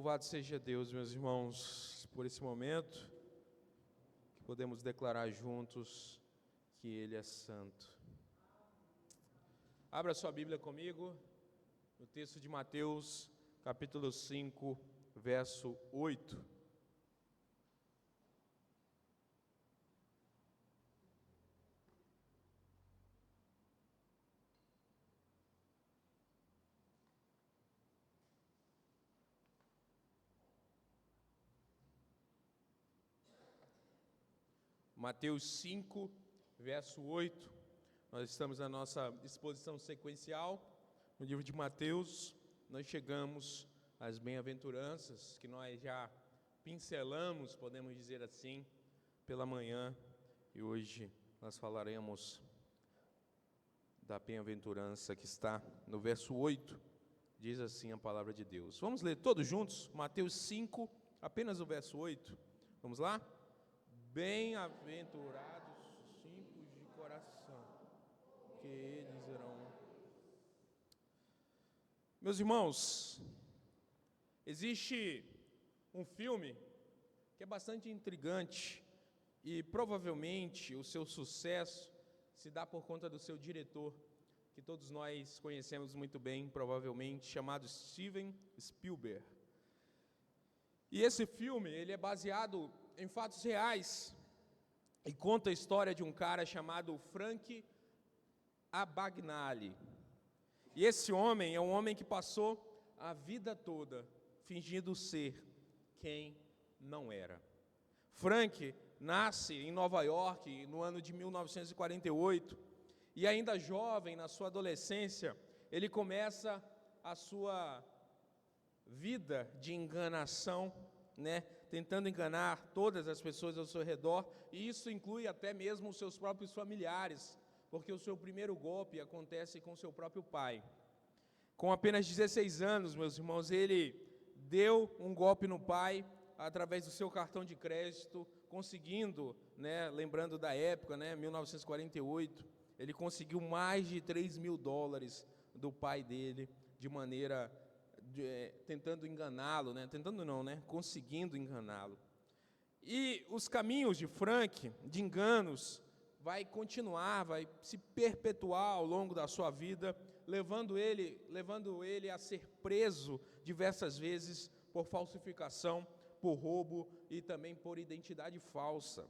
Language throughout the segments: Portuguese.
Louvado seja Deus, meus irmãos, por esse momento que podemos declarar juntos que Ele é santo. Abra sua Bíblia comigo no texto de Mateus, capítulo 5, verso 8. Mateus 5, verso 8, nós estamos na nossa exposição sequencial, no livro de Mateus, nós chegamos às bem-aventuranças, que nós já pincelamos, podemos dizer assim, pela manhã, e hoje nós falaremos da bem-aventurança que está no verso 8, diz assim a palavra de Deus. Vamos ler todos juntos, Mateus 5, apenas o verso 8, vamos lá? Bem-aventurados os simples de coração, que eles irão. Meus irmãos, existe um filme que é bastante intrigante e provavelmente o seu sucesso se dá por conta do seu diretor, que todos nós conhecemos muito bem, provavelmente, chamado Steven Spielberg. E esse filme, ele é baseado em fatos reais e conta a história de um cara chamado Frank Abagnale. E esse homem é um homem que passou a vida toda fingindo ser quem não era. Frank nasce em Nova York no ano de 1948 e ainda jovem, na sua adolescência, ele começa a sua vida de enganação, tentando enganar todas as pessoas ao seu redor, e isso inclui até mesmo os seus próprios familiares, porque o seu primeiro golpe acontece com seu próprio pai. Com apenas 16 anos, meus irmãos, ele deu um golpe no pai através do seu cartão de crédito, conseguindo, lembrando da época, 1948, ele conseguiu mais de $3.000 do pai dele, de maneira tentando enganá-lo, conseguindo enganá-lo. E os caminhos de Frank, de enganos, vai continuar, vai se perpetuar ao longo da sua vida, levando ele a ser preso diversas vezes por falsificação, por roubo e também por identidade falsa.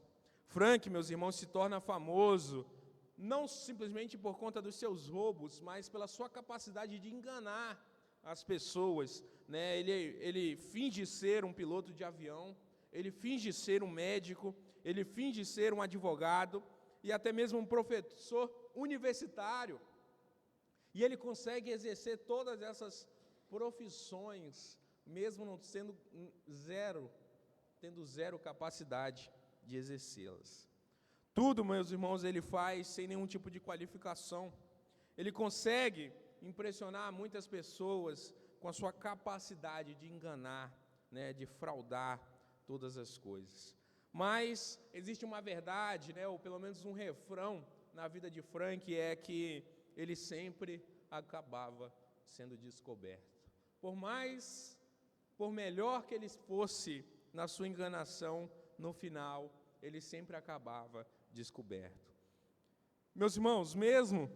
Frank, meus irmãos, se torna famoso não simplesmente por conta dos seus roubos, mas pela sua capacidade de enganar as pessoas, Ele finge ser um piloto de avião, ele finge ser um médico, ele finge ser um advogado e até mesmo um professor universitário. E ele consegue exercer todas essas profissões, mesmo não tendo zero capacidade de exercê-las. Tudo, meus irmãos, ele faz sem nenhum tipo de qualificação. Ele consegue impressionar muitas pessoas com a sua capacidade de enganar, de fraudar todas as coisas. Mas existe uma verdade, ou pelo menos um refrão na vida de Frank, é que ele sempre acabava sendo descoberto. Por melhor que ele fosse na sua enganação, no final, ele sempre acabava descoberto. Meus irmãos, mesmo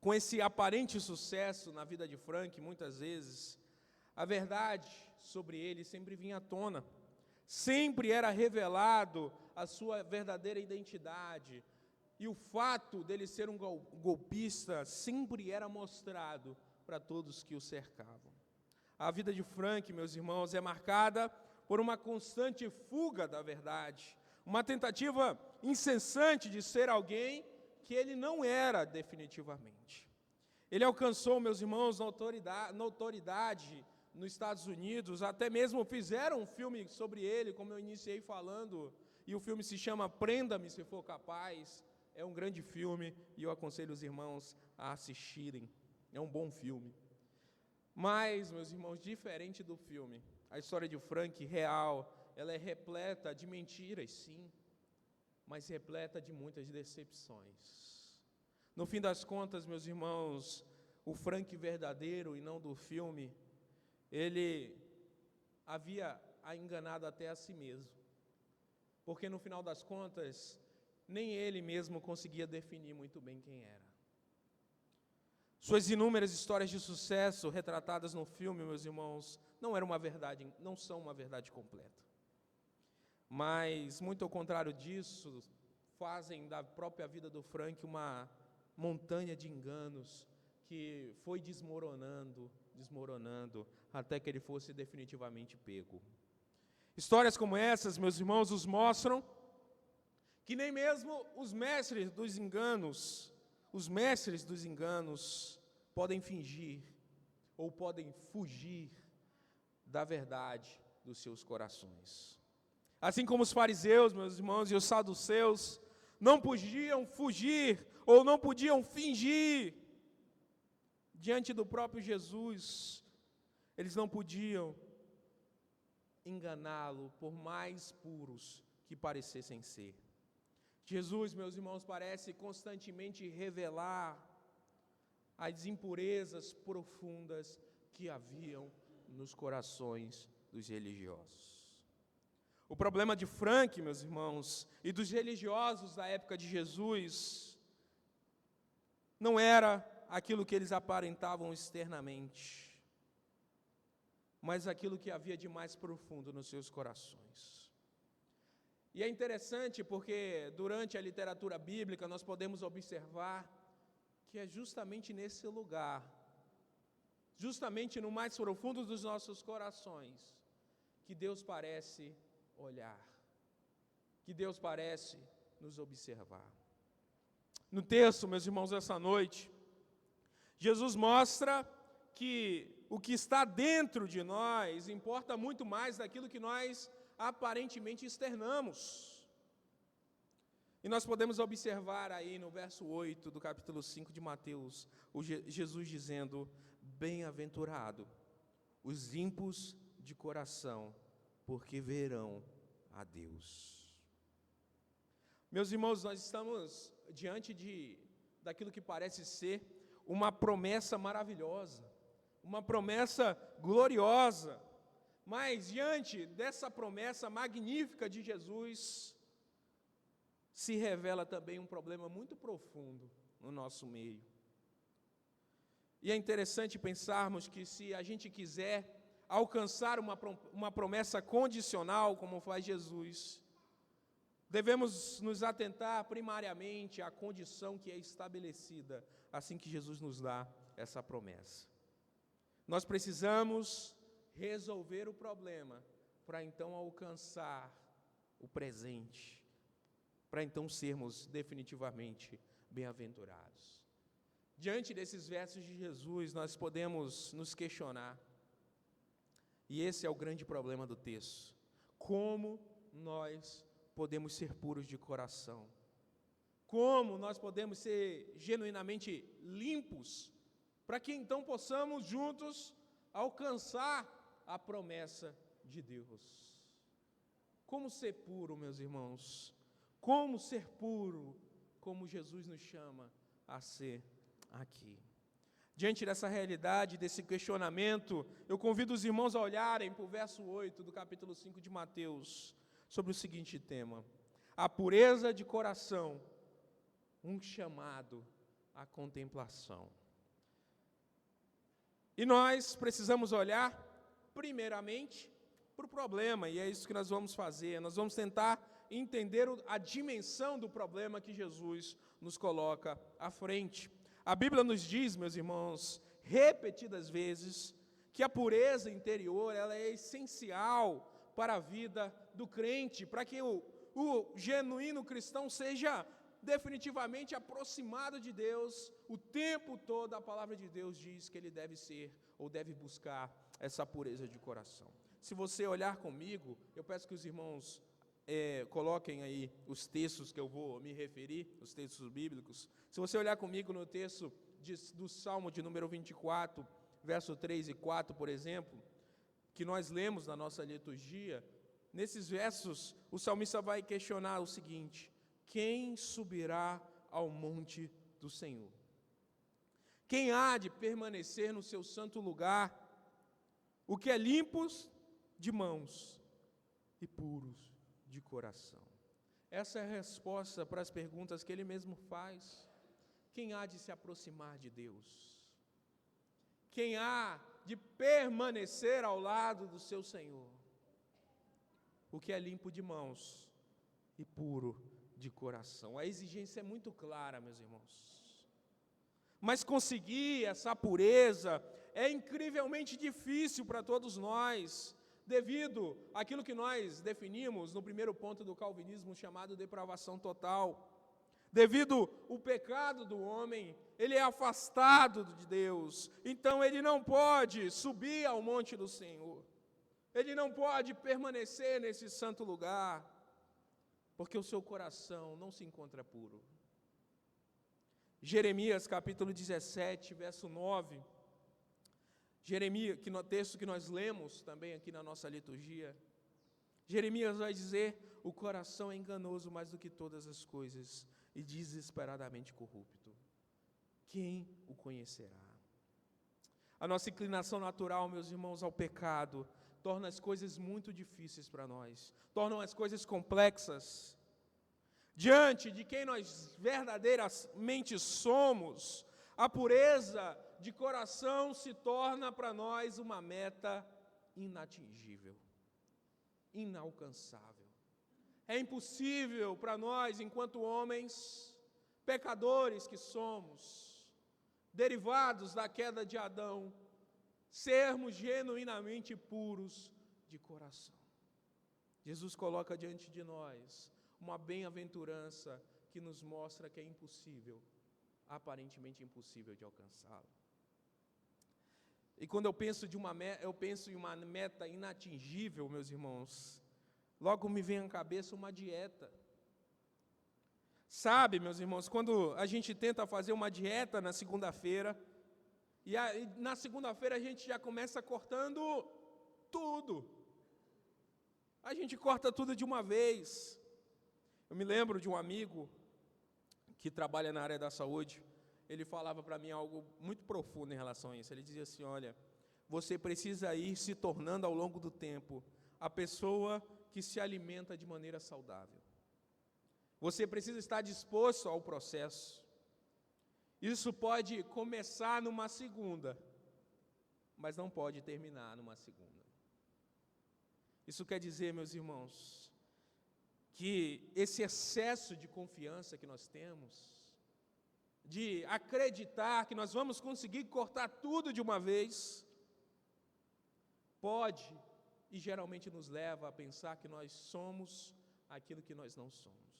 com esse aparente sucesso na vida de Frank, muitas vezes, a verdade sobre ele sempre vinha à tona. Sempre era revelado a sua verdadeira identidade. E o fato dele ser um golpista sempre era mostrado para todos que o cercavam. A vida de Frank, meus irmãos, é marcada por uma constante fuga da verdade, uma tentativa incessante de ser alguém que ele não era definitivamente. Ele alcançou, meus irmãos, notoriedade nos Estados Unidos, até mesmo fizeram um filme sobre ele, como eu iniciei falando, e o filme se chama Prenda-me se for capaz. É um grande filme e eu aconselho os irmãos a assistirem. É um bom filme. Mas, meus irmãos, diferente do filme, a história de Frank real, ela é repleta de mentiras, sim, mas repleta de muitas decepções. No fim das contas, meus irmãos, o Frank verdadeiro e não do filme, ele havia enganado até a si mesmo, porque no final das contas, nem ele mesmo conseguia definir muito bem quem era. Suas inúmeras histórias de sucesso retratadas no filme, meus irmãos, não são uma verdade completa. Mas, muito ao contrário disso, fazem da própria vida do Frank uma montanha de enganos que foi desmoronando, até que ele fosse definitivamente pego. Histórias como essas, meus irmãos, nos mostram que nem mesmo os mestres dos enganos podem fingir ou podem fugir da verdade dos seus corações. Assim como os fariseus, meus irmãos, e os saduceus não podiam fugir ou não podiam fingir diante do próprio Jesus, eles não podiam enganá-lo, por mais puros que parecessem ser. Jesus, meus irmãos, parece constantemente revelar as impurezas profundas que haviam nos corações dos religiosos. O problema de Frank, meus irmãos, e dos religiosos da época de Jesus, não era aquilo que eles aparentavam externamente, mas aquilo que havia de mais profundo nos seus corações. E é interessante porque durante a literatura bíblica nós podemos observar que é justamente nesse lugar, justamente no mais profundo dos nossos corações, que Deus parece olhar, que Deus parece nos observar. No texto, meus irmãos, essa noite, Jesus mostra que o que está dentro de nós importa muito mais daquilo que nós aparentemente externamos. E nós podemos observar aí no verso 8 do capítulo 5 de Mateus, Jesus dizendo: bem-aventurado os limpos de coração, porque verão a Deus. Meus irmãos, nós estamos diante daquilo que parece ser uma promessa maravilhosa, uma promessa gloriosa, mas diante dessa promessa magnífica de Jesus, se revela também um problema muito profundo no nosso meio. E é interessante pensarmos que se a gente quiser alcançar uma promessa condicional, como faz Jesus, devemos nos atentar primariamente à condição que é estabelecida assim que Jesus nos dá essa promessa. Nós precisamos resolver o problema para então alcançar o presente, para então sermos definitivamente bem-aventurados. Diante desses versos de Jesus, nós podemos nos questionar, e esse é o grande problema do texto: como nós podemos ser puros de coração? Como nós podemos ser genuinamente limpos, para que então possamos juntos alcançar a promessa de Deus? Como ser puro, meus irmãos? Como ser puro, como Jesus nos chama a ser aqui? Diante dessa realidade, desse questionamento, eu convido os irmãos a olharem para o verso 8 do capítulo 5 de Mateus, sobre o seguinte tema: a pureza de coração, um chamado à contemplação. E nós precisamos olhar, primeiramente, para o problema, e é isso que nós vamos fazer. Nós vamos tentar entender a dimensão do problema que Jesus nos coloca à frente. A Bíblia nos diz, meus irmãos, repetidas vezes, que a pureza interior ela é essencial para a vida do crente, para que o genuíno cristão seja definitivamente aproximado de Deus. O tempo todo a palavra de Deus diz que ele deve ser ou deve buscar essa pureza de coração. Se você olhar comigo, eu peço que os irmãos coloquem aí os textos que eu vou me referir, os textos bíblicos. Se você olhar comigo no texto do Salmo de número 24, verso 3 e 4, por exemplo, que nós lemos na nossa liturgia, nesses versos o salmista vai questionar o seguinte: quem subirá ao monte do Senhor? Quem há de permanecer no seu santo lugar? O que é limpo de mãos e puros de coração. Essa é a resposta para as perguntas que ele mesmo faz. Quem há de se aproximar de Deus? Quem há de permanecer ao lado do seu Senhor? O que é limpo de mãos e puro de coração. A exigência é muito clara, meus irmãos. Mas conseguir essa pureza é incrivelmente difícil para todos nós, devido àquilo que nós definimos no primeiro ponto do calvinismo, chamado depravação total. Devido ao pecado do homem, ele é afastado de Deus, então ele não pode subir ao monte do Senhor, ele não pode permanecer nesse santo lugar, porque o seu coração não se encontra puro. Jeremias capítulo 17, verso 9, Jeremias, que no texto que nós lemos também aqui na nossa liturgia, Jeremias vai dizer: o coração é enganoso mais do que todas as coisas e desesperadamente corrupto. Quem o conhecerá? A nossa inclinação natural, meus irmãos, ao pecado, torna as coisas muito difíceis para nós, tornam as coisas complexas. Diante de quem nós verdadeiramente somos, a pureza de coração se torna para nós uma meta inatingível, inalcançável. É impossível para nós, enquanto homens, pecadores que somos, derivados da queda de Adão, sermos genuinamente puros de coração. Jesus coloca diante de nós uma bem-aventurança que nos mostra que é impossível, aparentemente impossível de alcançá-lo. E quando eu penso em uma meta inatingível, meus irmãos, logo me vem à cabeça uma dieta. Sabe, meus irmãos, quando a gente tenta fazer uma dieta na segunda-feira, e na segunda-feira a gente já começa cortando tudo. A gente corta tudo de uma vez. Eu me lembro de um amigo que trabalha na área da saúde, ele falava para mim algo muito profundo em relação a isso. Ele dizia assim: olha, você precisa ir se tornando ao longo do tempo a pessoa que se alimenta de maneira saudável. Você precisa estar disposto ao processo. Isso pode começar numa segunda, mas não pode terminar numa segunda. Isso quer dizer, meus irmãos, que esse excesso de confiança que nós temos, de acreditar que nós vamos conseguir cortar tudo de uma vez, pode e geralmente nos leva a pensar que nós somos aquilo que nós não somos.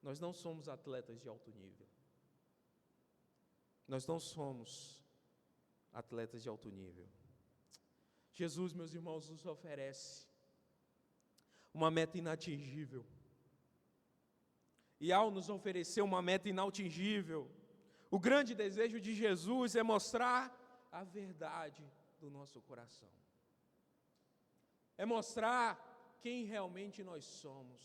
Nós não somos atletas de alto nível. Nós não somos atletas de alto nível. Jesus, meus irmãos, nos oferece uma meta inatingível. E ao nos oferecer uma meta inatingível, o grande desejo de Jesus é mostrar a verdade do nosso coração. É mostrar quem realmente nós somos.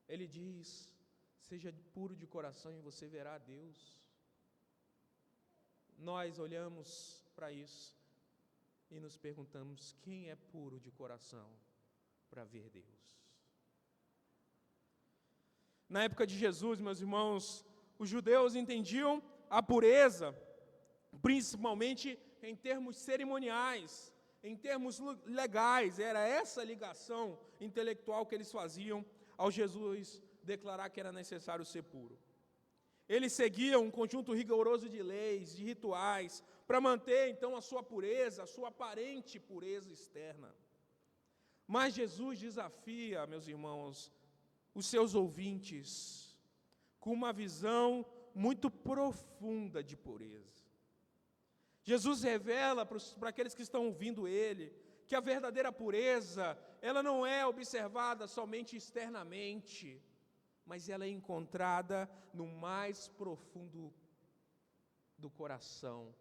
Ele diz: seja puro de coração e você verá a Deus. Nós olhamos para isso e nos perguntamos: quem é puro de coração para ver Deus? Na época de Jesus, meus irmãos, os judeus entendiam a pureza, principalmente em termos cerimoniais, em termos legais. Era essa ligação intelectual que eles faziam ao Jesus declarar que era necessário ser puro. Eles seguiam um conjunto rigoroso de leis, de rituais, para manter então a sua pureza, a sua aparente pureza externa. Mas Jesus desafia, meus irmãos, os seus ouvintes com uma visão muito profunda de pureza. Jesus revela para aqueles que estão ouvindo Ele que a verdadeira pureza, ela não é observada somente externamente, mas ela é encontrada no mais profundo do coração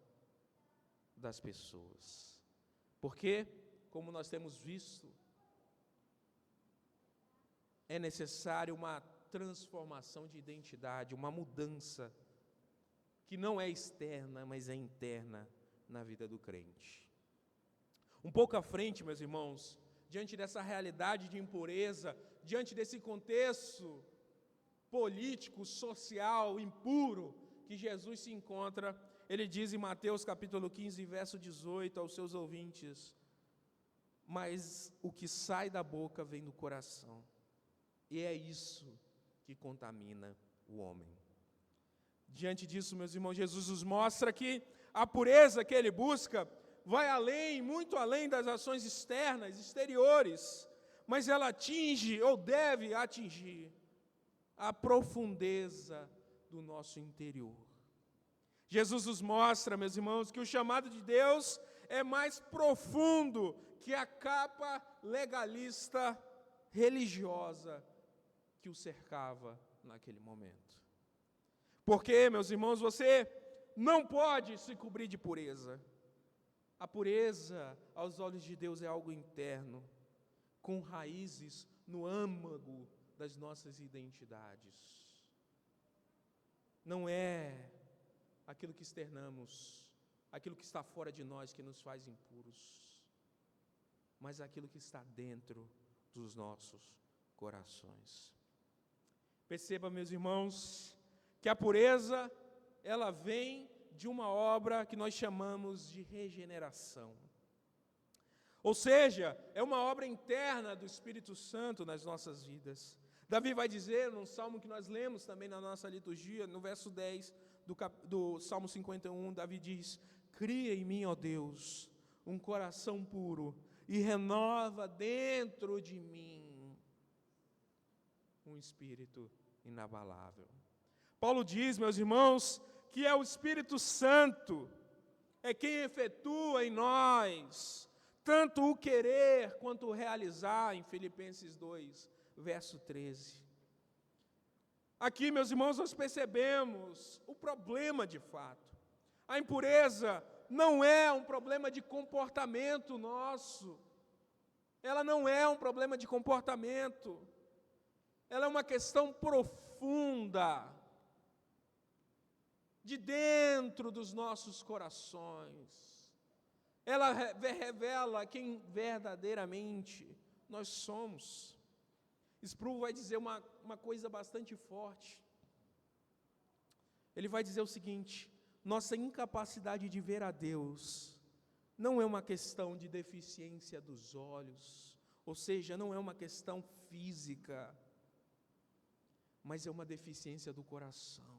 das pessoas. Porque, como nós temos visto, é necessário uma transformação de identidade, uma mudança, que não é externa, mas é interna na vida do crente. Um pouco à frente, meus irmãos, diante dessa realidade de impureza, diante desse contexto político, social, impuro, que Jesus se encontra, ele diz em Mateus capítulo 15, verso 18, aos seus ouvintes: mas o que sai da boca vem do coração, e é isso que contamina o homem. Diante disso, meus irmãos, Jesus nos mostra que a pureza que ele busca vai além, muito além das ações externas, exteriores, mas ela atinge, ou deve atingir, a profundeza do nosso interior. Jesus nos mostra, meus irmãos, que o chamado de Deus é mais profundo que a capa legalista religiosa que o cercava naquele momento. Porque, meus irmãos, você não pode se cobrir de pureza. A pureza, aos olhos de Deus, é algo interno, com raízes no âmago das nossas identidades. Não é aquilo que externamos, aquilo que está fora de nós que nos faz impuros, mas aquilo que está dentro dos nossos corações. Perceba, meus irmãos, que a pureza, ela vem de uma obra que nós chamamos de regeneração. Ou seja, é uma obra interna do Espírito Santo nas nossas vidas. Davi vai dizer, num salmo que nós lemos também na nossa liturgia, no verso 10 do Salmo 51, Davi diz: cria em mim, ó Deus, um coração puro e renova dentro de mim um espírito inabalável. Paulo diz, meus irmãos, que é o Espírito Santo, é quem efetua em nós tanto o querer quanto o realizar, em Filipenses 2, verso 13. Aqui, meus irmãos, nós percebemos o problema de fato. A impureza não é um problema de comportamento nosso. Ela não é um problema de comportamento. Ela é uma questão profunda, de dentro dos nossos corações. Ela revela quem verdadeiramente nós somos. Sproul vai dizer uma coisa bastante forte. Ele vai dizer o seguinte: nossa incapacidade de ver a Deus não é uma questão de deficiência dos olhos, ou seja, não é uma questão física, mas é uma deficiência do coração.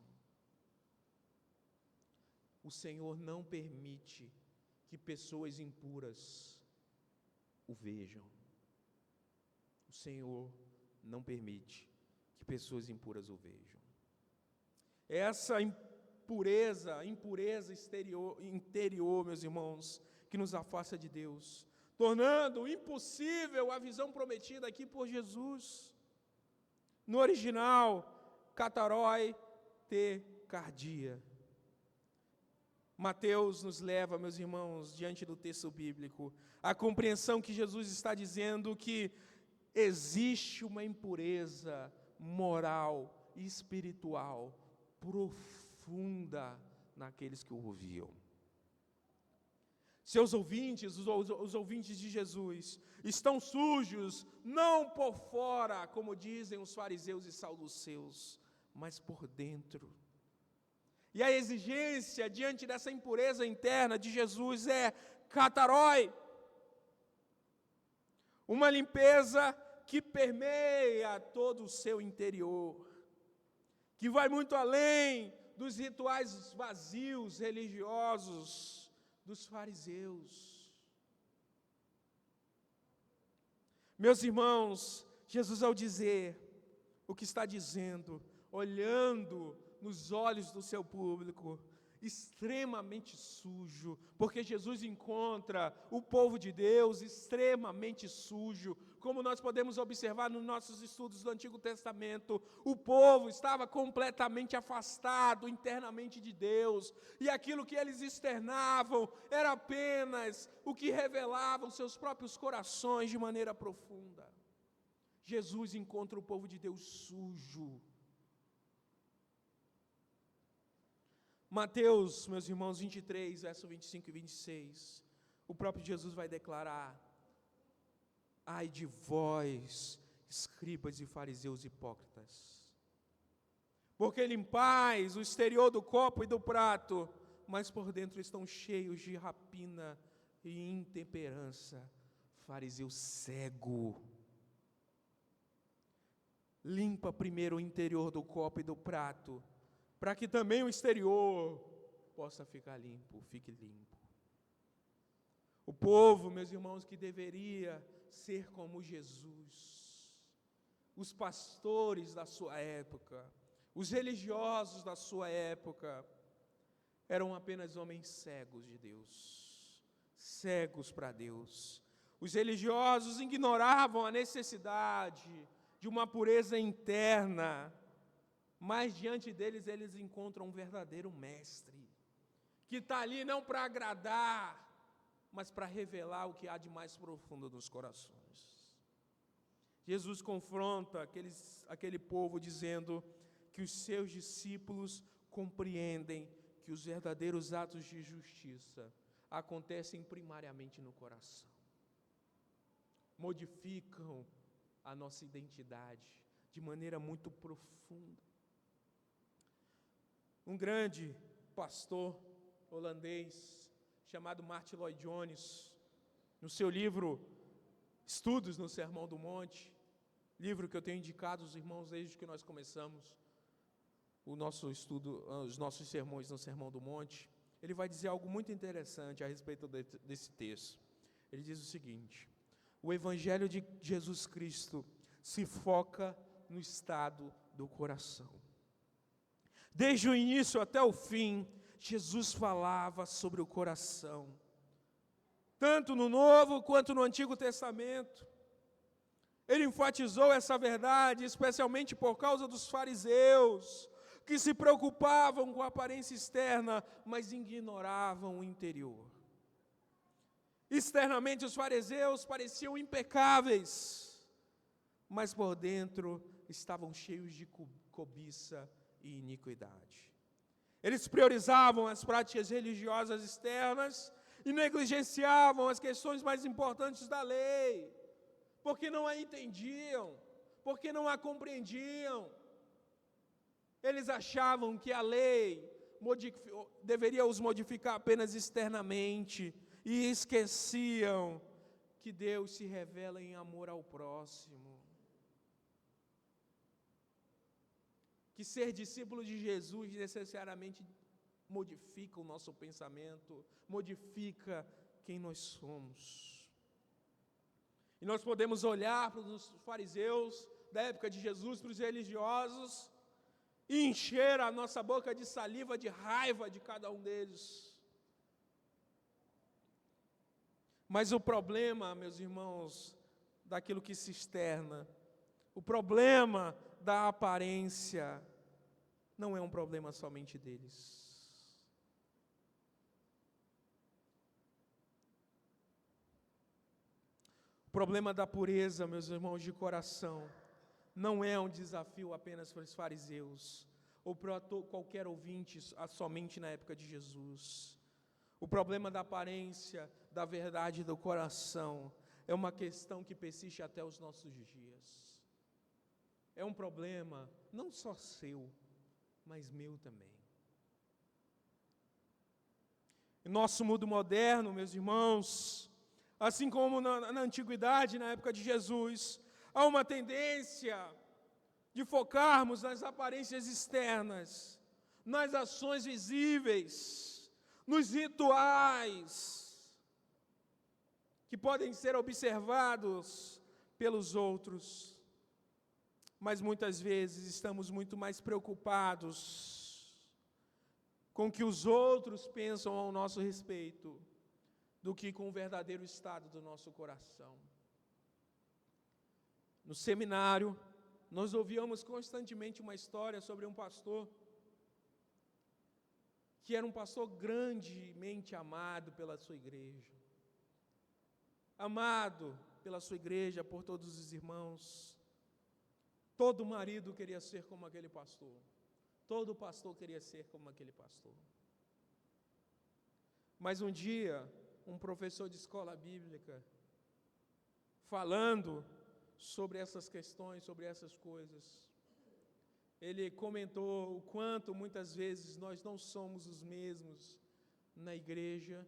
O Senhor não permite que pessoas impuras o vejam. O Senhor não permite que pessoas impuras o vejam. Essa impureza interior, meus irmãos, que nos afasta de Deus, tornando impossível a visão prometida aqui por Jesus. No original, kataroi te cardia. Mateus nos leva, meus irmãos, diante do texto bíblico, a compreensão que Jesus está dizendo que existe uma impureza moral e espiritual profunda naqueles que o ouviam. Seus ouvintes, os ouvintes de Jesus, estão sujos, não por fora, como dizem os fariseus e saduceus, mas por dentro. E a exigência diante dessa impureza interna de Jesus é kataroi, uma limpeza que permeia todo o seu interior, que vai muito além dos rituais vazios, religiosos dos fariseus. Meus irmãos, Jesus, ao dizer o que está dizendo, olhando nos olhos do seu público, extremamente sujo, porque Jesus encontra o povo de Deus extremamente sujo. Como nós podemos observar nos nossos estudos do Antigo Testamento, o povo estava completamente afastado internamente de Deus, e aquilo que eles externavam era apenas o que revelavam seus próprios corações de maneira profunda. Jesus encontra o povo de Deus sujo. Mateus, meus irmãos, 23, verso 25 e 26. o próprio Jesus vai declarar: ai de vós, escribas e fariseus hipócritas, porque limpais o exterior do copo e do prato, mas por dentro estão cheios de rapina e intemperança. Fariseu cego. Limpa primeiro o interior do copo e do prato, para que também o exterior possa ficar limpo, fique limpo. O povo, meus irmãos, que deveria ser como Jesus, os pastores da sua época, os religiosos da sua época, eram apenas homens cegos de Deus, cegos para Deus. Os religiosos ignoravam a necessidade de uma pureza interna, mas diante deles eles encontram um verdadeiro mestre, que está ali não para agradar, mas para revelar o que há de mais profundo nos corações. Jesus confronta aquele povo dizendo que os seus discípulos compreendem que os verdadeiros atos de justiça acontecem primariamente no coração. Modificam a nossa identidade de maneira muito profunda. Um grande pastor holandês chamado Martin Lloyd Jones, no seu livro Estudos no Sermão do Monte, livro que eu tenho indicado aos irmãos desde que nós começamos o nosso estudo, os nossos sermões no Sermão do Monte, ele vai dizer algo muito interessante a respeito desse texto. Ele diz o seguinte: o Evangelho de Jesus Cristo se foca no estado do coração. Desde o início até o fim, Jesus falava sobre o coração, tanto no Novo quanto no Antigo Testamento. Ele enfatizou essa verdade, especialmente por causa dos fariseus, que se preocupavam com a aparência externa, mas ignoravam o interior. Externamente, os fariseus pareciam impecáveis, mas por dentro estavam cheios de cobiça e iniquidade. Eles priorizavam as práticas religiosas externas e negligenciavam as questões mais importantes da lei, porque não a entendiam, porque não a compreendiam. Eles achavam que a lei deveria os modificar apenas externamente e esqueciam que Deus se revela em amor ao próximo. Que ser discípulo de Jesus necessariamente modifica o nosso pensamento, modifica quem nós somos. E nós podemos olhar para os fariseus da época de Jesus, para os religiosos, e encher a nossa boca de saliva, de raiva de cada um deles. Mas o problema, meus irmãos, daquilo que se externa, o problema da aparência, não é um problema somente deles. O problema da pureza, meus irmãos, de coração, não é um desafio apenas para os fariseus, ou para qualquer ouvinte somente na época de Jesus. O problema da aparência, da verdade do coração, é uma questão que persiste até os nossos dias. É um problema não só seu, mas meu também. Em nosso mundo moderno, meus irmãos, assim como na antiguidade, na época de Jesus, há uma tendência de focarmos nas aparências externas, nas ações visíveis, nos rituais, que podem ser observados pelos outros, mas muitas vezes estamos muito mais preocupados com o que os outros pensam ao nosso respeito, do que com o verdadeiro estado do nosso coração. No seminário, nós ouvíamos constantemente uma história sobre um pastor, que era um pastor grandemente amado pela sua igreja, amado pela sua igreja, por todos os irmãos. Todo marido queria ser como aquele pastor, todo pastor queria ser como aquele pastor. Mas um dia, um professor de escola bíblica, falando sobre essas questões, sobre essas coisas. Ele comentou o quanto muitas vezes nós não somos os mesmos na igreja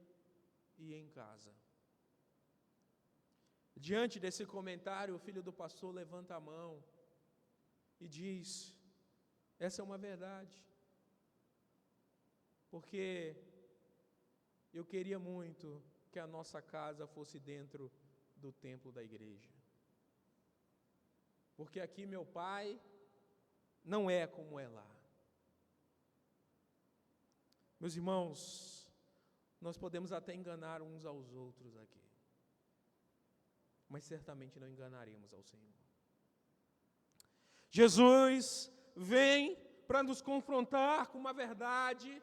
e em casa. Diante desse comentário, o filho do pastor levanta a mão e diz: essa é uma verdade, porque eu queria muito que a nossa casa fosse dentro do templo da igreja. Porque aqui meu pai não é como é lá. Meus irmãos, nós podemos até enganar uns aos outros aqui, mas certamente não enganaremos ao Senhor. Jesus vem para nos confrontar com uma verdade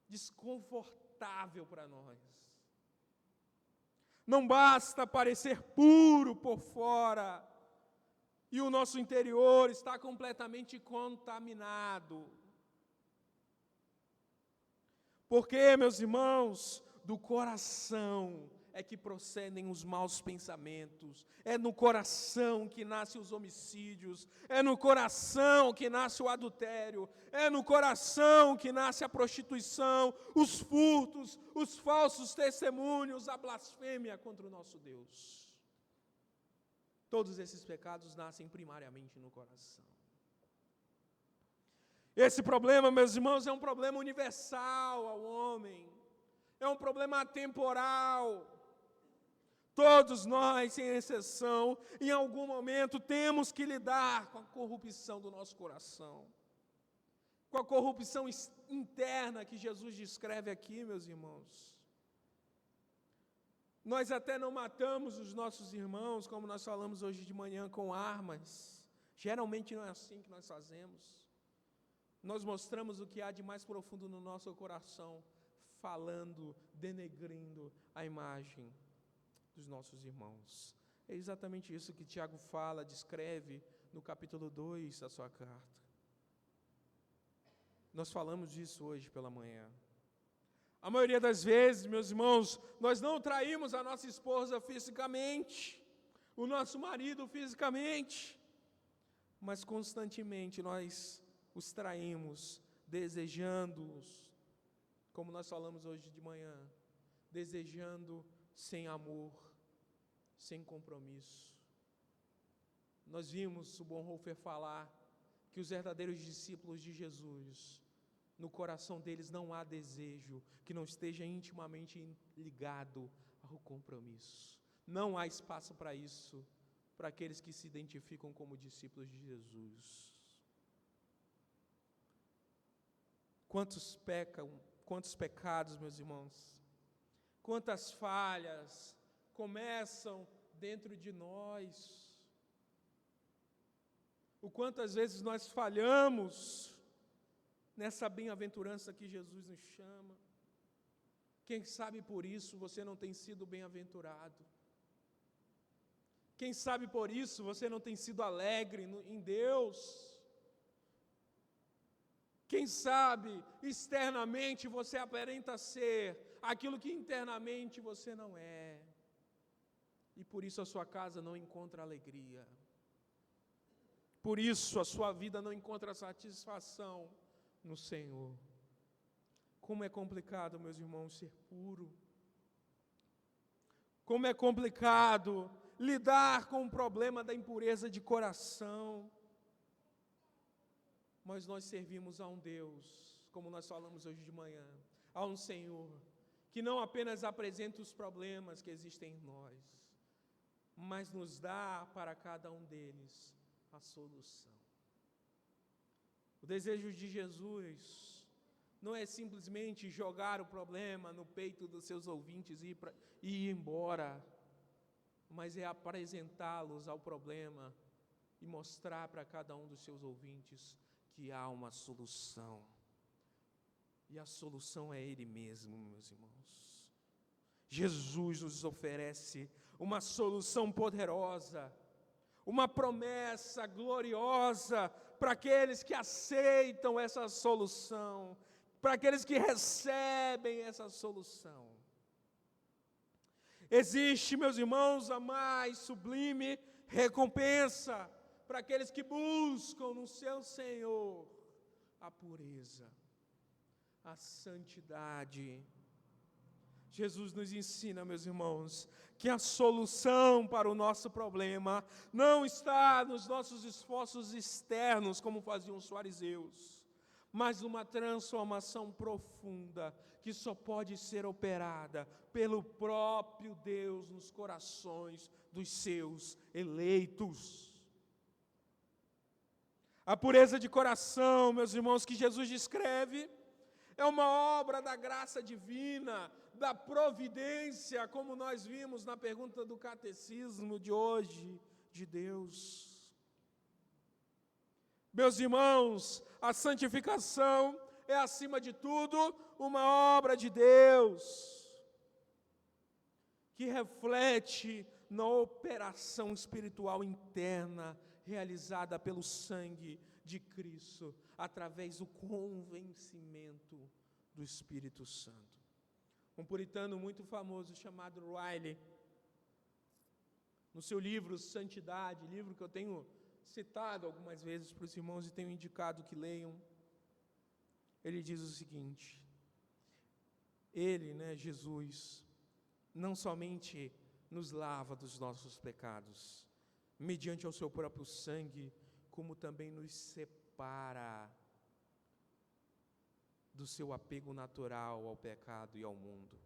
desconfortável para nós. Não basta parecer puro por fora e o nosso interior está completamente contaminado. Porque, meus irmãos, do coração é que procedem os maus pensamentos, é no coração que nascem os homicídios, é no coração que nasce o adultério, é no coração que nasce a prostituição, os furtos, os falsos testemunhos, a blasfêmia contra o nosso Deus. Todos esses pecados nascem primariamente no coração. Esse problema, meus irmãos, é um problema universal ao homem, é um problema atemporal. Todos nós, sem exceção, em algum momento temos que lidar com a corrupção do nosso coração, com a corrupção interna que Jesus descreve aqui, meus irmãos. Nós até não matamos os nossos irmãos, como nós falamos hoje de manhã, com armas. Geralmente não é assim que nós fazemos. Nós mostramos o que há de mais profundo no nosso coração, falando, denegrindo a imagem dos nossos irmãos. É exatamente isso que Tiago fala, descreve no capítulo 2 da sua carta. Nós falamos disso hoje pela manhã. A maioria das vezes, meus irmãos, nós não traímos a nossa esposa fisicamente, o nosso marido fisicamente, mas constantemente nós os traímos, desejando-os, como nós falamos hoje de manhã, desejando sem amor, sem compromisso. Nós vimos o Bonhoeffer falar que os verdadeiros discípulos de Jesus, no coração deles não há desejo que não esteja intimamente ligado ao compromisso. Não há espaço para isso, para aqueles que se identificam como discípulos de Jesus. Quantos pecados, meus irmãos, quantas falhas começam dentro de nós, o quantas vezes nós falhamos nessa bem-aventurança que Jesus nos chama. Quem sabe por isso você não tem sido bem-aventurado. Quem sabe por isso você não tem sido alegre em Deus. Quem sabe externamente você aparenta ser aquilo que internamente você não é. E por isso a sua casa não encontra alegria. Por isso a sua vida não encontra satisfação no Senhor. Como é complicado, meus irmãos, ser puro. Como é complicado lidar com o problema da impureza de coração. Mas nós servimos a um Deus, como nós falamos hoje de manhã, a um Senhor, que não apenas apresenta os problemas que existem em nós, mas nos dá para cada um deles a solução. O desejo de Jesus não é simplesmente jogar o problema no peito dos seus ouvintes e ir embora, mas é apresentá-los ao problema e mostrar para cada um dos seus ouvintes que há uma solução. E a solução é Ele mesmo, meus irmãos. Jesus nos oferece uma solução poderosa, uma promessa gloriosa para aqueles que aceitam essa solução, para aqueles que recebem essa solução. Existe, meus irmãos, a mais sublime recompensa para aqueles que buscam no seu Senhor a pureza, a santidade. Jesus nos ensina, meus irmãos, que a solução para o nosso problema não está nos nossos esforços externos, como faziam os fariseus, mas numa transformação profunda, que só pode ser operada pelo próprio Deus nos corações dos seus eleitos. A pureza de coração, meus irmãos, que Jesus descreve, é uma obra da graça divina, da providência, como nós vimos na pergunta do catecismo de hoje, de Deus. Meus irmãos, a santificação é, acima de tudo, uma obra de Deus, que reflete na operação espiritual interna, realizada pelo sangue de Cristo, através do convencimento do Espírito Santo. Um puritano muito famoso chamado Riley, no seu livro Santidade, livro que eu tenho citado algumas vezes para os irmãos e tenho indicado que leiam, ele diz o seguinte: Ele, Jesus, não somente nos lava dos nossos pecados, mediante ao seu próprio sangue, como também nos separa do seu apego natural ao pecado e ao mundo,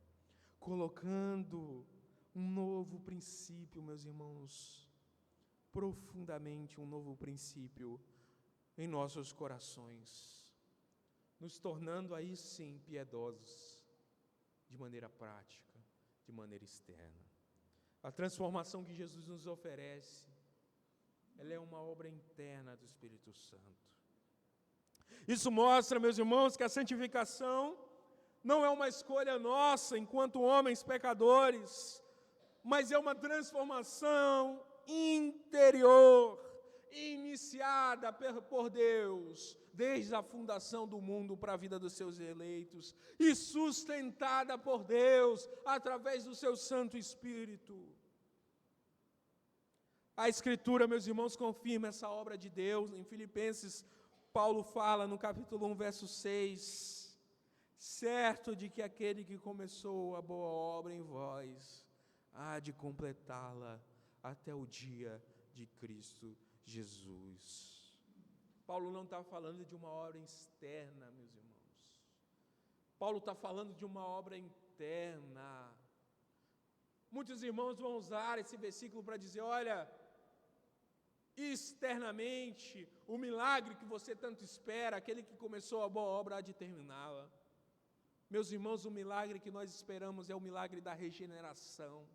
colocando um novo princípio, meus irmãos, profundamente um novo princípio em nossos corações, nos tornando aí sim piedosos, de maneira prática, de maneira externa. A transformação que Jesus nos oferece, ela é uma obra interna do Espírito Santo. Isso mostra, meus irmãos, que a santificação não é uma escolha nossa enquanto homens pecadores, mas é uma transformação interior, iniciada por Deus, desde a fundação do mundo para a vida dos seus eleitos, e sustentada por Deus, através do seu Santo Espírito. A Escritura, meus irmãos, confirma essa obra de Deus. Em Filipenses, Paulo fala no capítulo 1, verso 6, certo de que aquele que começou a boa obra em vós, há de completá-la até o dia de Cristo Jesus. Paulo não está falando de uma obra externa, meus irmãos. Paulo está falando de uma obra interna. Muitos irmãos vão usar esse versículo para dizer, olha, externamente, o milagre que você tanto espera, aquele que começou a boa obra há de terminá-la. Meus irmãos, o milagre que nós esperamos é o milagre da regeneração,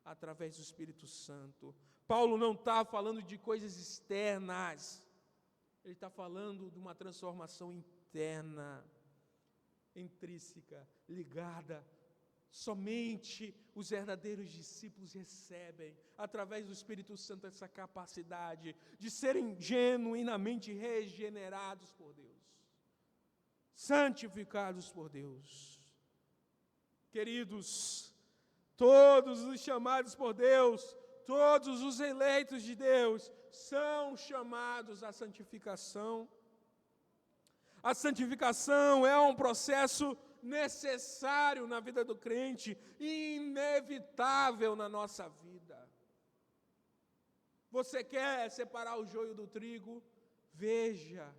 através do Espírito Santo. Paulo não está falando de coisas externas, ele está falando de uma transformação interna, intrínseca, ligada. Somente os verdadeiros discípulos recebem, através do Espírito Santo, essa capacidade de serem genuinamente regenerados por Deus, santificados por Deus. Queridos, todos os chamados por Deus, todos os eleitos de Deus, são chamados à santificação. A santificação é um processo necessário na vida do crente, inevitável na nossa vida. Você quer separar o joio do trigo? Veja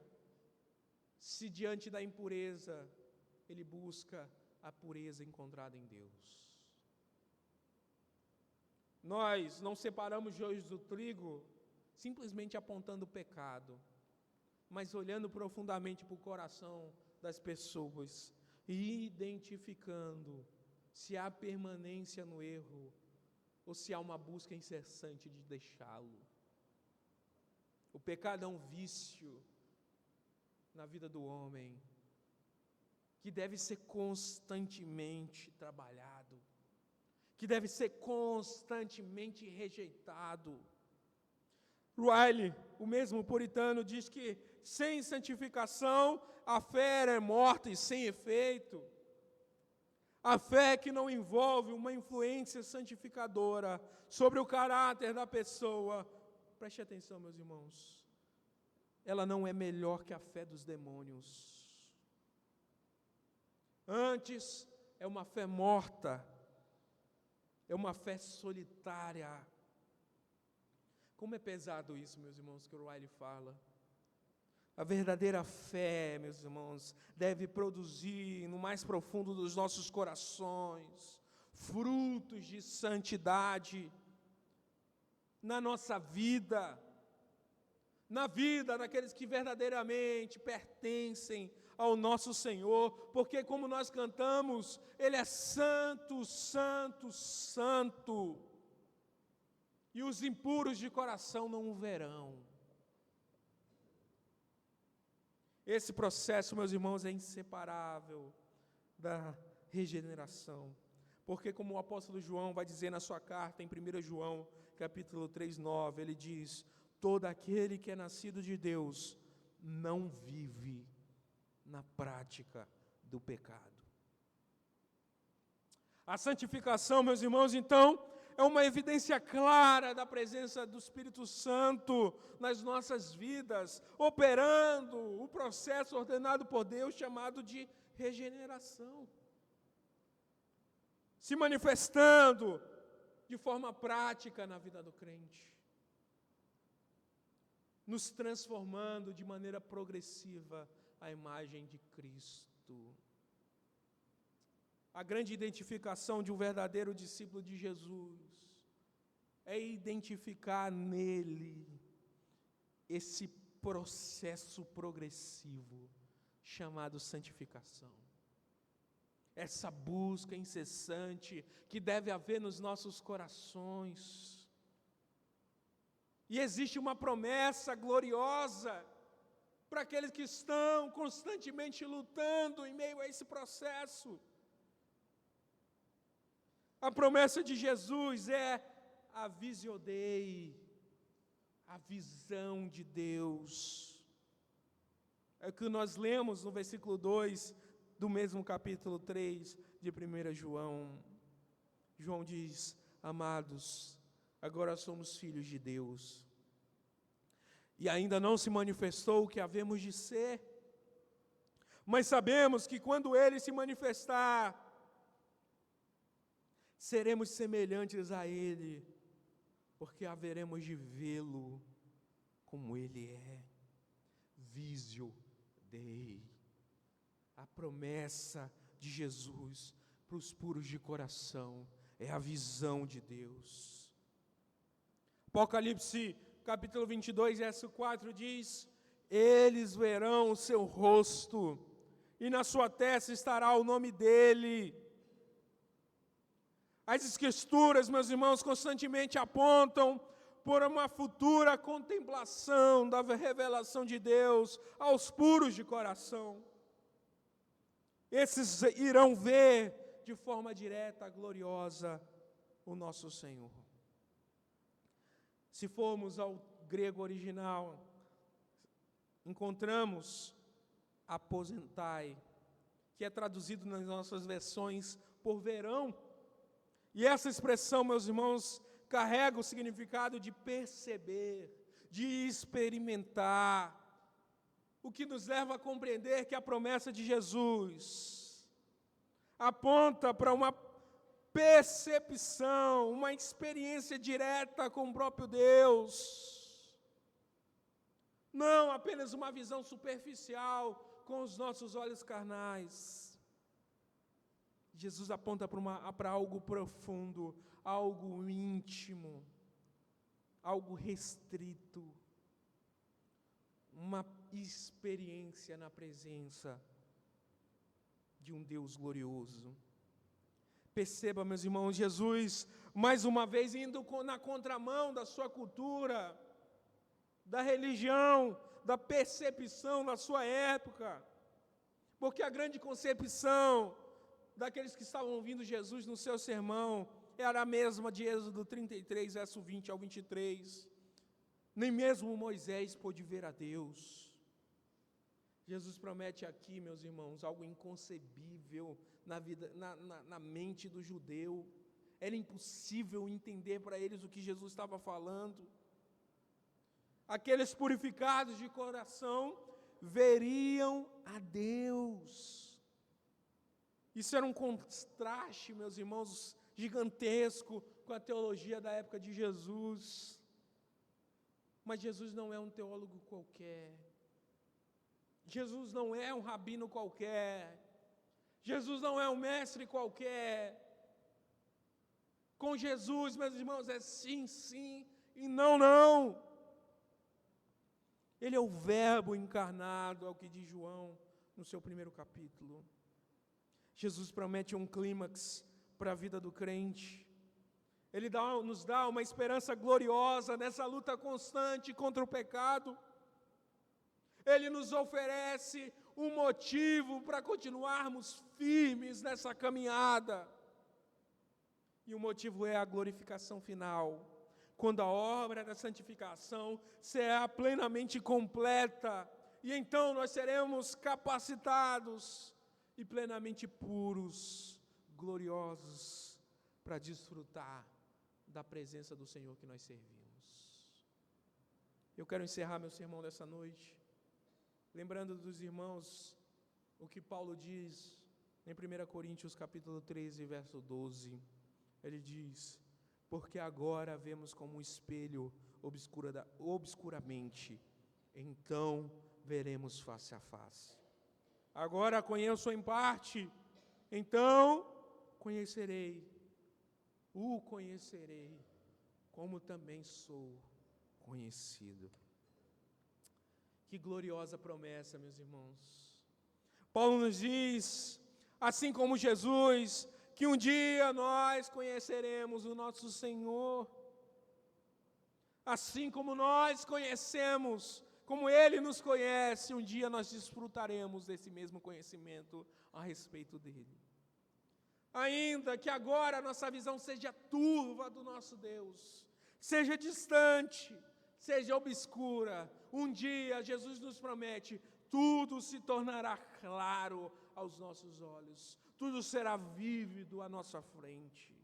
se diante da impureza ele busca a pureza encontrada em Deus. Nós não separamos joios do trigo simplesmente apontando o pecado, mas olhando profundamente para o coração das pessoas e identificando se há permanência no erro ou se há uma busca incessante de deixá-lo. O pecado é um vício na vida do homem que deve ser constantemente trabalhado, que deve ser constantemente rejeitado. Riley, o mesmo puritano, diz que sem santificação a fé é morta e sem efeito. A fé que não envolve uma influência santificadora sobre o caráter da pessoa, preste atenção, meus irmãos, ela não é melhor que a fé dos demônios. Antes, é uma fé morta, é uma fé solitária. Como é pesado isso, meus irmãos, que o Riley fala. A verdadeira fé, meus irmãos, deve produzir no mais profundo dos nossos corações frutos de santidade na nossa vida, na vida daqueles que verdadeiramente pertencem ao nosso Senhor, porque como nós cantamos, Ele é santo, santo, santo, e os impuros de coração não o verão. Esse processo, meus irmãos, é inseparável da regeneração. Porque como o apóstolo João vai dizer na sua carta, em 1 João, capítulo 3:9, ele diz: todo aquele que é nascido de Deus não vive na prática do pecado. A santificação, meus irmãos, então, é uma evidência clara da presença do Espírito Santo nas nossas vidas, operando o processo ordenado por Deus chamado de regeneração, se manifestando de forma prática na vida do crente, nos transformando de maneira progressiva à imagem de Cristo. A grande identificação de um verdadeiro discípulo de Jesus é identificar nele esse processo progressivo chamado santificação. Essa busca incessante que deve haver nos nossos corações. E existe uma promessa gloriosa para aqueles que estão constantemente lutando em meio a esse processo. A promessa de Jesus é a visio Dei, a visão de Deus. É o que nós lemos no versículo 2 do mesmo capítulo 3 de 1 João. João diz: amados, agora somos filhos de Deus, e ainda não se manifestou o que havemos de ser, mas sabemos que quando Ele se manifestar, seremos semelhantes a Ele, porque haveremos de vê-lo como Ele é. Visio Dei, a promessa de Jesus para os puros de coração, é a visão de Deus. Apocalipse capítulo 22, verso 4 diz: eles verão o seu rosto, e na sua testa estará o nome dele. As escrituras, meus irmãos, constantemente apontam por uma futura contemplação da revelação de Deus aos puros de coração. Esses irão ver de forma direta, gloriosa, o nosso Senhor. Se formos ao grego original, encontramos aposentai, que é traduzido nas nossas versões por verão. E essa expressão, meus irmãos, carrega o significado de perceber, de experimentar, o que nos leva a compreender que a promessa de Jesus aponta para uma percepção, uma experiência direta com o próprio Deus, não apenas uma visão superficial com os nossos olhos carnais. Jesus aponta para algo profundo, algo íntimo, algo restrito, uma experiência na presença de um Deus glorioso. Perceba, meus irmãos, Jesus, mais uma vez, indo na contramão da sua cultura, da religião, da percepção da sua época, porque a grande concepção daqueles que estavam ouvindo Jesus no seu sermão era a mesma de Êxodo 33, verso 20 ao 23. Nem mesmo Moisés pôde ver a Deus. Jesus promete aqui, meus irmãos, algo inconcebível na mente do judeu. Era impossível entender para eles o que Jesus estava falando. Aqueles purificados de coração veriam a Deus. Isso era um contraste, meus irmãos, gigantesco com a teologia da época de Jesus. Mas Jesus não é um teólogo qualquer. Jesus não é um rabino qualquer. Jesus não é um mestre qualquer. Com Jesus, meus irmãos, é sim, sim e não, não. Ele é o Verbo encarnado, é o que diz João no seu primeiro capítulo. Jesus promete um clímax para a vida do crente. Ele nos dá uma esperança gloriosa nessa luta constante contra o pecado. Ele nos oferece um motivo para continuarmos firmes nessa caminhada. E o motivo é a glorificação final. Quando a obra da santificação será plenamente completa, e então nós seremos capacitados e plenamente puros, gloriosos, para desfrutar da presença do Senhor que nós servimos. Eu quero encerrar meu sermão dessa noite, lembrando dos irmãos o que Paulo diz em 1 Coríntios capítulo 13, verso 12. Ele diz: porque agora vemos como um espelho obscuramente, então veremos face a face. Agora conheço em parte, então conhecerei, como também sou conhecido. Que gloriosa promessa, meus irmãos. Paulo nos diz, assim como Jesus, que um dia nós conheceremos o nosso Senhor, assim como nós conhecemos, como Ele nos conhece, um dia nós desfrutaremos desse mesmo conhecimento a respeito dEle. Ainda que agora a nossa visão seja turva do nosso Deus, seja distante, seja obscura, um dia Jesus nos promete, tudo se tornará claro aos nossos olhos, tudo será vívido à nossa frente.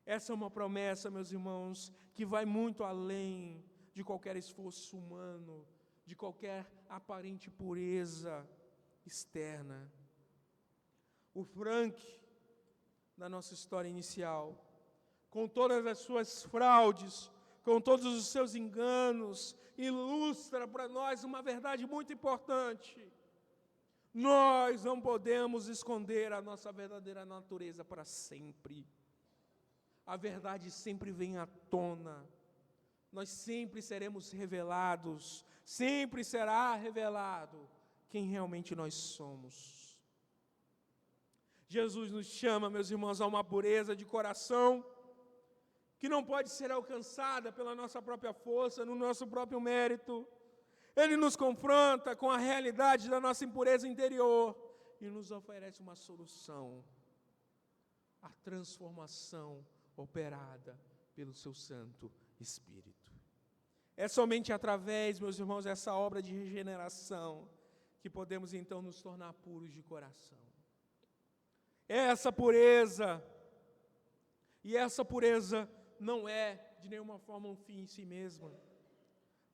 Essa é uma promessa, meus irmãos, que vai muito além de qualquer esforço humano, de qualquer aparente pureza externa. O Frank, na nossa história inicial, com todas as suas fraudes, com todos os seus enganos, ilustra para nós uma verdade muito importante. Nós não podemos esconder a nossa verdadeira natureza para sempre. A verdade sempre vem à tona. Nós sempre seremos revelados, sempre será revelado quem realmente nós somos. Jesus nos chama, meus irmãos, a uma pureza de coração que não pode ser alcançada pela nossa própria força, no nosso próprio mérito. Ele nos confronta com a realidade da nossa impureza interior e nos oferece uma solução, a transformação operada pelo seu Santo Espírito. É somente através, meus irmãos, dessa obra de regeneração que podemos então nos tornar puros de coração. Essa pureza, e essa pureza não é de nenhuma forma um fim em si mesma,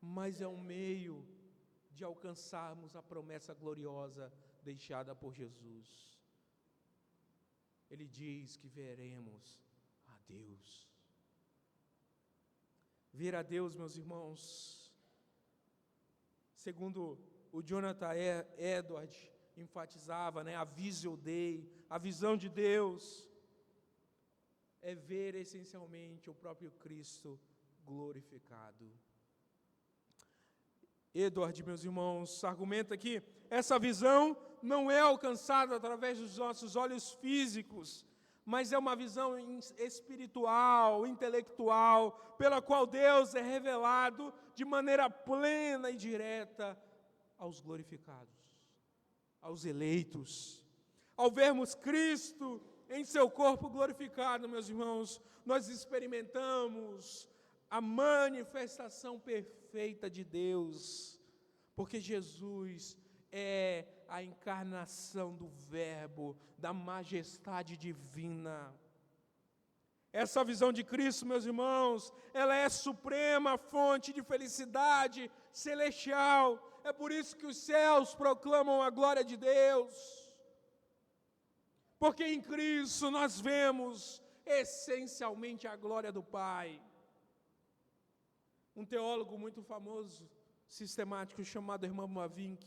mas é um meio de alcançarmos a promessa gloriosa deixada por Jesus. Ele diz que veremos a Deus. Ver a Deus, meus irmãos, segundo o Jonathan Edwards enfatizava, a Visio Dei, a visão de Deus, é ver essencialmente o próprio Cristo glorificado. Edward, meus irmãos, argumenta que essa visão não é alcançada através dos nossos olhos físicos, mas é uma visão espiritual, intelectual, pela qual Deus é revelado de maneira plena e direta aos glorificados, aos eleitos. Ao vermos Cristo em seu corpo glorificado, meus irmãos, nós experimentamos a manifestação perfeita de Deus, porque Jesus é a encarnação do Verbo, da majestade divina. Essa visão de Cristo, meus irmãos, ela é suprema fonte de felicidade celestial. É por isso que os céus proclamam a glória de Deus. Porque em Cristo nós vemos essencialmente a glória do Pai. Um teólogo muito famoso, sistemático, chamado Hermann Bavinck,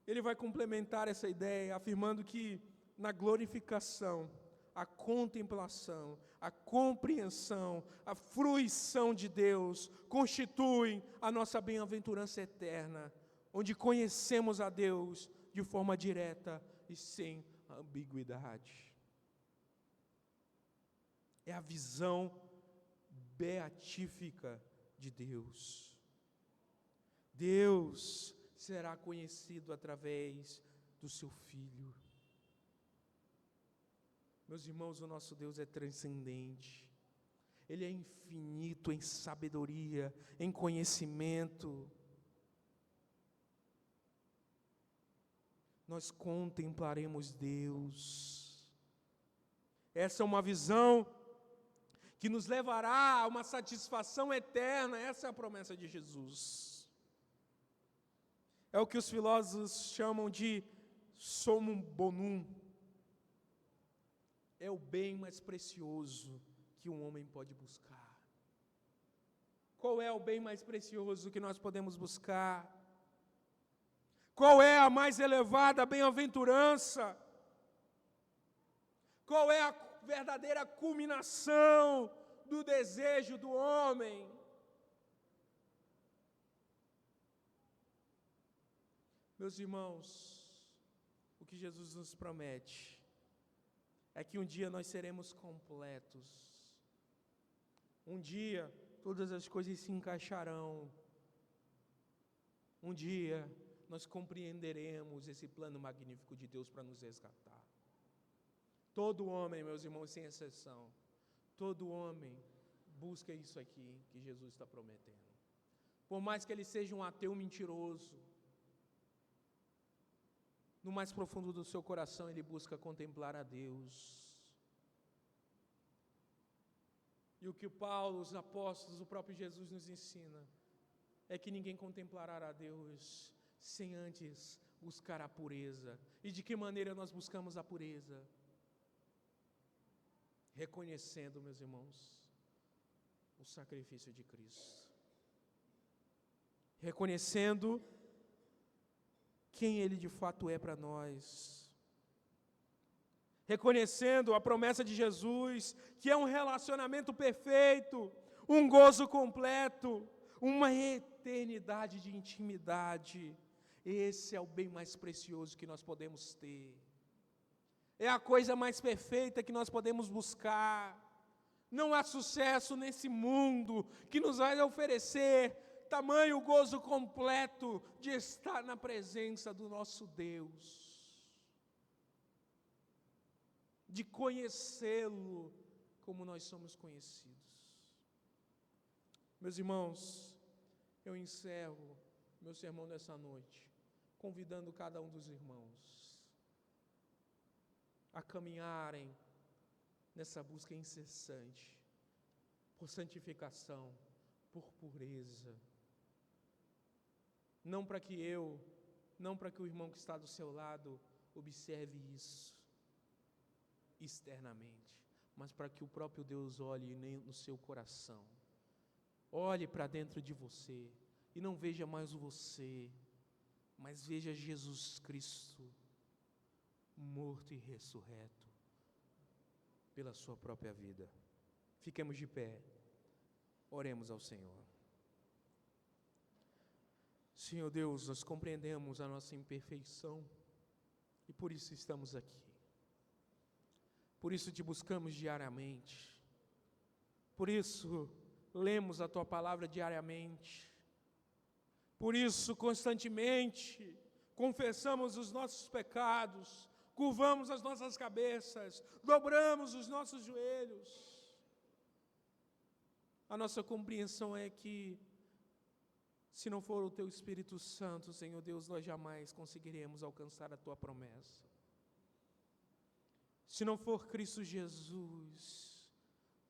ele vai complementar essa ideia, afirmando que na glorificação, a contemplação, a compreensão, a fruição de Deus constituem a nossa bem-aventurança eterna, onde conhecemos a Deus de forma direta e sem ambiguidade. É a visão beatífica de Deus. Deus será conhecido através do seu Filho. Meus irmãos, o nosso Deus é transcendente. Ele é infinito em sabedoria, em conhecimento. Nós contemplaremos Deus. Essa é uma visão que nos levará a uma satisfação eterna. Essa é a promessa de Jesus. É o que os filósofos chamam de summum bonum. É o bem mais precioso que um homem pode buscar. Qual é o bem mais precioso que nós podemos buscar? Qual é a mais elevada bem-aventurança? Qual é a verdadeira culminação do desejo do homem? Meus irmãos, o que Jesus nos promete é que um dia nós seremos completos. Um dia todas as coisas se encaixarão. Um dia nós compreenderemos esse plano magnífico de Deus para nos resgatar. Todo homem, meus irmãos, sem exceção, todo homem busca isso aqui que Jesus está prometendo. Por mais que ele seja um ateu mentiroso, no mais profundo do seu coração ele busca contemplar a Deus. E o que Paulo, os apóstolos, o próprio Jesus nos ensina é que ninguém contemplará a Deus sem antes buscar a pureza. E de que maneira nós buscamos a pureza? Reconhecendo, meus irmãos, o sacrifício de Cristo. Reconhecendo quem Ele de fato é para nós. Reconhecendo a promessa de Jesus, que é um relacionamento perfeito, um gozo completo, uma eternidade de intimidade. Esse é o bem mais precioso que nós podemos ter. É a coisa mais perfeita que nós podemos buscar. Não há sucesso nesse mundo que nos vai oferecer tamanho gozo completo de estar na presença do nosso Deus, de conhecê-lo como nós somos conhecidos. Meus irmãos, eu encerro meu sermão nessa noite, convidando cada um dos irmãos a caminharem nessa busca incessante por santificação, por pureza. Não para que o irmão que está do seu lado observe isso externamente, mas para que o próprio Deus olhe no seu coração, olhe para dentro de você e não veja mais você, mas veja Jesus Cristo, morto e ressurreto pela sua própria vida. Fiquemos de pé, oremos ao Senhor. Senhor Deus, nós compreendemos a nossa imperfeição e por isso estamos aqui. Por isso te buscamos diariamente. Por isso lemos a tua palavra diariamente. Por isso constantemente confessamos os nossos pecados, curvamos as nossas cabeças, dobramos os nossos joelhos. A nossa compreensão é que Se não for o Teu Espírito Santo, Senhor Deus, nós jamais conseguiremos alcançar a Tua promessa. Se não for Cristo Jesus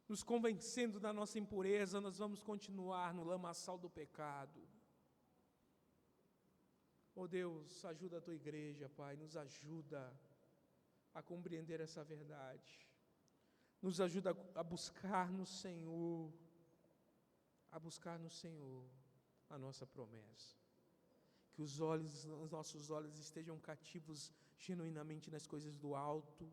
nos convencendo da nossa impureza, nós vamos continuar no lamaçal do pecado. Oh Deus, ajuda a Tua igreja, Pai, nos ajuda a compreender essa verdade. Nos ajuda a buscar no Senhor, a nossa promessa. Que os nossos olhos estejam cativos genuinamente nas coisas do alto,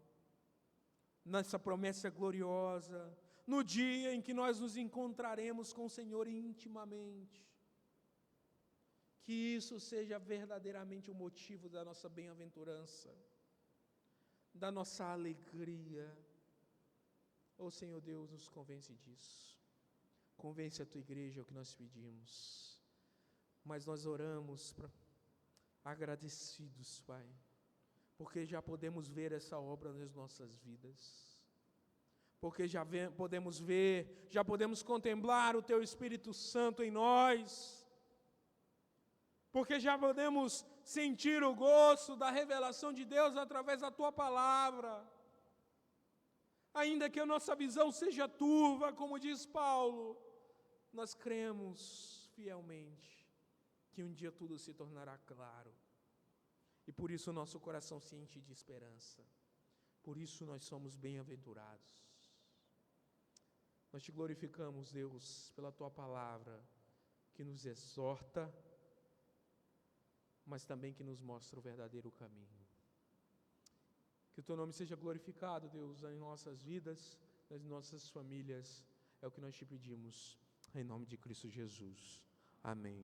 nessa promessa gloriosa, no dia em que nós nos encontraremos com o Senhor intimamente. Que isso seja verdadeiramente o motivo da nossa bem-aventurança, da nossa alegria. Oh Senhor Deus, nos convence disso. Convence a Tua igreja, é o que nós pedimos. Mas nós oramos agradecidos, Pai, porque já podemos ver essa obra nas nossas vidas. Porque podemos ver, já podemos contemplar o Teu Espírito Santo em nós. Porque já podemos sentir o gosto da revelação de Deus através da Tua palavra. Ainda que a nossa visão seja turva, como diz Paulo, nós cremos fielmente que um dia tudo se tornará claro. E por isso o nosso coração se enche de esperança. Por isso nós somos bem-aventurados. Nós Te glorificamos, Deus, pela Tua palavra, que nos exorta, mas também que nos mostra o verdadeiro caminho. Que o Teu nome seja glorificado, Deus, em nossas vidas, nas nossas famílias. É o que nós Te pedimos, em nome de Cristo Jesus. Amém.